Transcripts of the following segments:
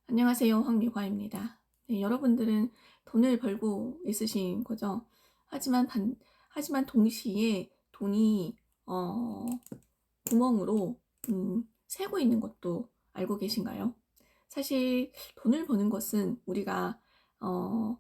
안녕하세요. 황미화입니다. 네, 여러분들은 돈을 벌고 있으신 거죠? 하지만 하지만 동시에 돈이 구멍으로 새고 있는 것도 알고 계신가요? 사실 돈을 버는 것은 우리가 어,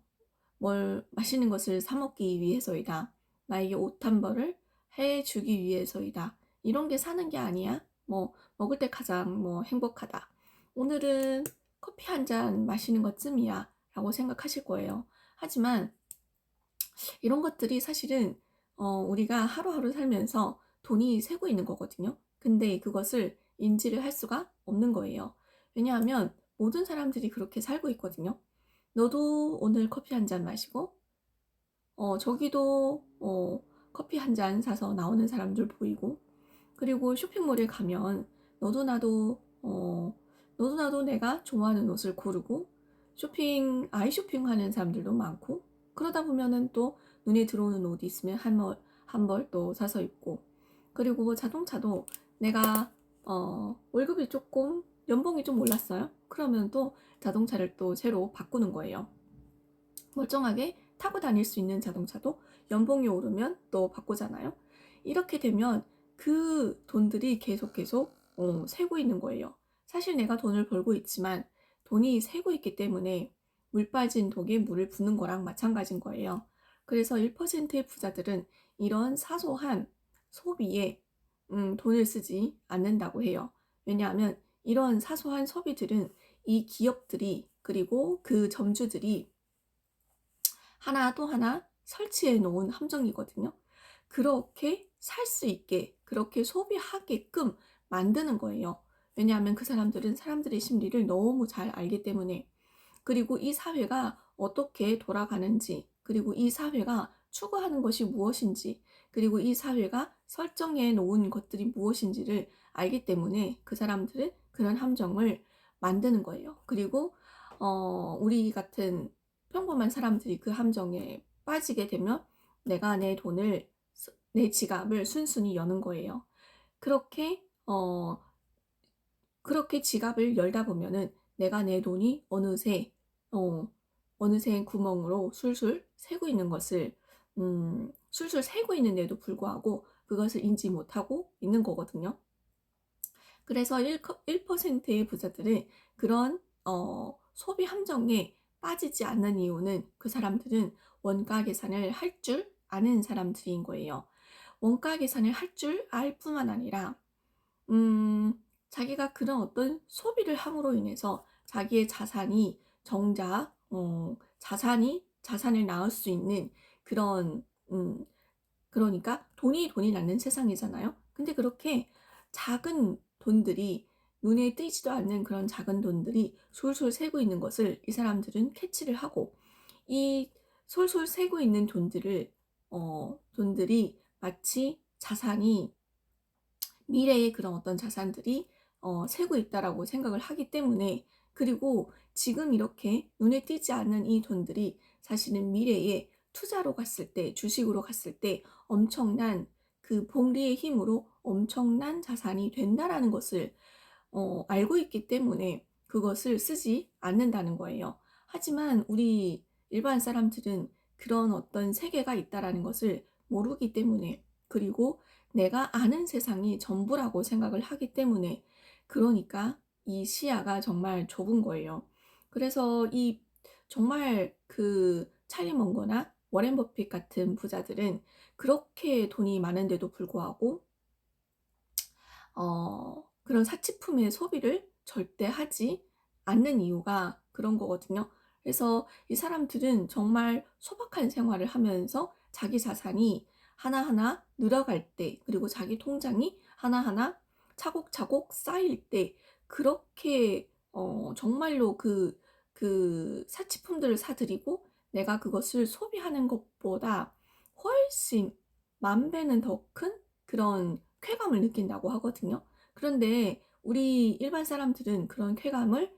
뭘 맛있는 것을 사 먹기 위해서이다. 나에게 옷 한 벌을 해 주기 위해서이다. 이런 게 사는 게 아니야. 뭐 먹을 때 가장 행복하다. 오늘은 커피 한 잔 마시는 것쯤이야. 라고 생각하실 거예요. 하지만 이런 것들이 사실은 우리가 하루하루 살면서 돈이 새고 있는 거거든요. 근데 그것을 인지를 할 수가 없는 거예요. 왜냐하면 모든 사람들이 그렇게 살고 있거든요. 너도 오늘 커피 한 잔 마시고 저기도 커피 한 잔 사서 나오는 사람들 보이고, 그리고 쇼핑몰에 가면 너도 나도 너도 나도 내가 좋아하는 옷을 고르고 아이 쇼핑하는 사람들도 많고, 그러다 보면은 또 눈에 들어오는 옷이 있으면 한 벌 또 사서 입고, 그리고 자동차도 내가 월급이 조금 연봉이 좀 올랐어요. 그러면 또 자동차를 또 새로 바꾸는 거예요. 멀쩡하게 타고 다닐 수 있는 자동차도 연봉이 오르면 또 바꾸잖아요. 이렇게 되면 그 돈들이 계속 새고 있는 거예요. 사실 내가 돈을 벌고 있지만 돈이 새고 있기 때문에 물 빠진 독에 물을 붓는 거랑 마찬가지인 거예요. 그래서 1%의 부자들은 이런 사소한 소비에 돈을 쓰지 않는다고 해요. 왜냐하면 이런 사소한 소비들은 이 기업들이, 그리고 그 점주들이 하나 또 하나 설치해 놓은 함정이거든요. 그렇게 살 수 있게, 그렇게 소비하게끔 만드는 거예요. 왜냐하면 그 사람들은 사람들의 심리를 너무 잘 알기 때문에, 그리고 이 사회가 어떻게 돌아가는지, 그리고 이 사회가 추구하는 것이 무엇인지, 그리고 이 사회가 설정해 놓은 것들이 무엇인지를 알기 때문에 그 사람들은 그런 함정을 만드는 거예요. 그리고 우리 같은 평범한 사람들이 그 함정에 빠지게 되면 내가 내 지갑을 순순히 여는 거예요. 그렇게 그렇게 지갑을 열다 보면은 내가 내 돈이 어, 어느새 구멍으로 술술 새고 있는 것을, 술술 새고 있는데도 불구하고 그것을 인지 못하고 있는 거거든요. 그래서 1%의 부자들은 그런 소비 함정에 빠지지 않는 이유는 그 사람들은 원가 계산을 할 줄 아는 사람들인 거예요. 원가 계산을 할 줄 알 뿐만 아니라 음, 자기가 그런 어떤 소비를 함으로 인해서 자기의 자산이 정작 자산을 낳을 수 있는 그런, 그러니까 돈이 낳는 세상이잖아요. 근데 그렇게 작은 돈들이, 눈에 띄지도 않는 그런 작은 돈들이 솔솔 새고 있는 것을 이 사람들은 캐치를 하고, 이 솔솔 새고 있는 돈들이 마치 미래의 그런 어떤 자산들이 새고 있다라고 생각을 하기 때문에, 그리고 지금 이렇게 눈에 띄지 않는 이 돈들이 사실은 미래에 투자로 갔을 때, 주식으로 갔을 때 엄청난 그 복리의 힘으로 엄청난 자산이 된다라는 것을 알고 있기 때문에 그것을 쓰지 않는다는 거예요. 하지만 우리 일반 사람들은 그런 어떤 세계가 있다라는 것을 모르기 때문에, 그리고 내가 아는 세상이 전부라고 생각을 하기 때문에, 그러니까 이 시야가 정말 좁은 거예요. 그래서 이 정말 그 찰리 먼거나 워렌 버핏 같은 부자들은 그렇게 돈이 많은데도 불구하고 그런 사치품의 소비를 절대 하지 않는 이유가 그런 거거든요. 그래서 이 사람들은 정말 소박한 생활을 하면서 자기 자산이 하나하나 늘어갈 때, 그리고 자기 통장이 하나하나 차곡차곡 쌓일 때, 그렇게 정말로 그 사치품들을 사들이고 내가 그것을 소비하는 것보다 훨씬 만 배는 더 큰 그런 쾌감을 느낀다고 하거든요. 그런데 우리 일반 사람들은 그런 쾌감을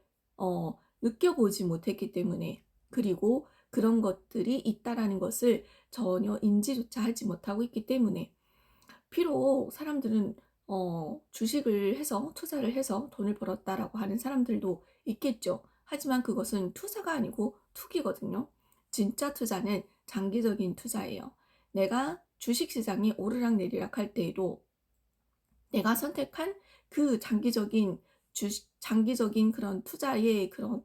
느껴보지 못했기 때문에, 그리고 그런 것들이 있다라는 것을 전혀 인지조차 하지 못하고 있기 때문에, 비록 사람들은 주식을 해서 투자를 해서 돈을 벌었다라고 하는 사람들도 있겠죠. 하지만 그것은 투자가 아니고 투기거든요. 진짜 투자는 장기적인 투자예요. 내가 주식시장이 오르락내리락 할 때에도 내가 선택한 그 장기적인 그런 투자의 그런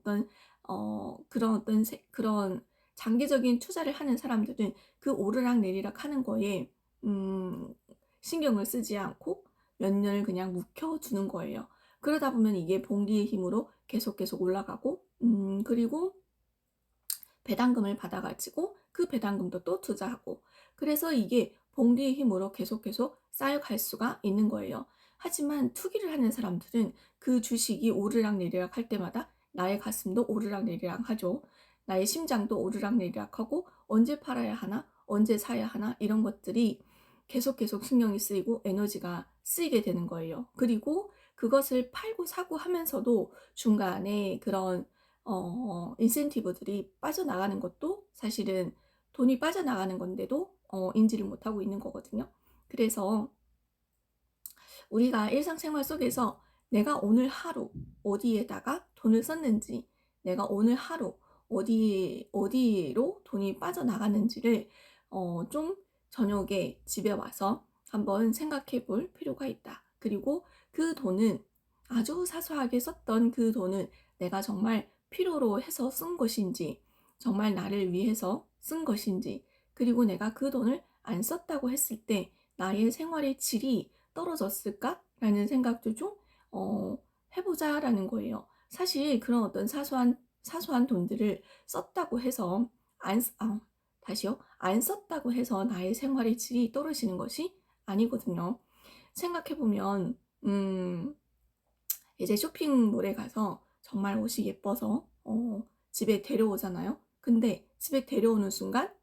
장기적인 투자를 하는 사람들은 그 오르락내리락 하는 거에 음, 신경을 쓰지 않고 몇 년을 그냥 묵혀두는 거예요. 그러다 보면 이게 봉기의 힘으로 계속 올라가고, 그리고 배당금을 받아가지고 그 배당금도 또 투자하고, 그래서 이게 봉기의 힘으로 계속 쌓여갈 수가 있는 거예요. 하지만 투기를 하는 사람들은 그 주식이 오르락내리락 할 때마다 나의 가슴도 오르락내리락 하죠. 나의 심장도 오르락내리락 하고, 언제 팔아야 하나, 언제 사야 하나, 이런 것들이 계속 신경이 쓰이고 에너지가 쓰이게 되는 거예요. 그리고 그것을 팔고 사고 하면서도 중간에 그런 인센티브들이 빠져나가는 것도 사실은 돈이 빠져나가는 건데도 인지를 못하고 있는 거거든요. 그래서 우리가 일상생활 속에서 내가 오늘 하루 어디에다가 돈을 썼는지, 내가 오늘 하루 어디로 돈이 빠져나가는지를 좀 저녁에 집에 와서 한번 생각해 볼 필요가 있다. 그리고 그 돈은, 아주 사소하게 썼던 그 돈은 내가 정말 필요로 해서 쓴 것인지, 정말 나를 위해서 쓴 것인지, 그리고 내가 그 돈을 안 썼다고 했을 때 나의 생활의 질이 떨어졌을까라는 생각도 좀 해보자라는 거예요. 사실 그런 어떤 사소한 돈들을 썼다고 해서 다시요. 안 썼다고 해서 나의 생활의 질이 떨어지는 것이 아니거든요. 생각해보면 이제 쇼핑몰에 가서 정말 옷이 예뻐서 집에 데려오잖아요. 근데 집에 데려오는 순간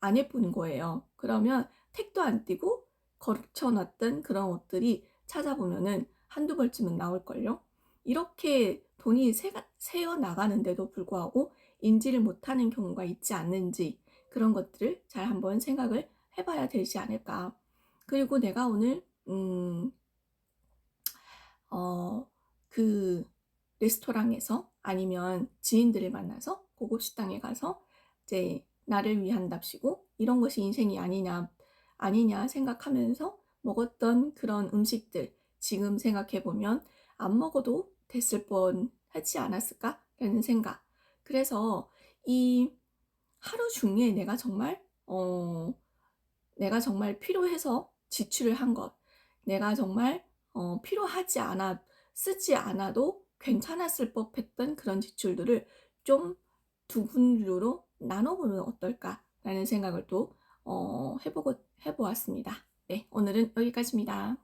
안 예쁜 거예요. 그러면 택도 안 띄고 걸쳐놨던 그런 옷들이 찾아보면은 한두 벌쯤은 나올걸요. 이렇게 돈이 새어 나가는데도 불구하고 인지를 못하는 경우가 있지 않는지, 그런 것들을 잘 한번 생각을 해봐야 되지 않을까. 그리고 내가 오늘 그 레스토랑에서, 아니면 지인들을 만나서 고급 식당에 가서 이제 나를 위한답시고 이런 것이 인생이 아니냐 생각하면서 먹었던 그런 음식들, 지금 생각해보면 안 먹어도 됐을 뻔 하지 않았을까라는 생각. 그래서 이 하루 중에 내가 정말 필요해서 지출을 한 것, 내가 정말 필요하지 않아 쓰지 않아도 괜찮았을 법했던 그런 지출들을 좀 두 분류로 나눠보면 어떨까라는 생각을 또 해보았습니다. 네, 오늘은 여기까지입니다.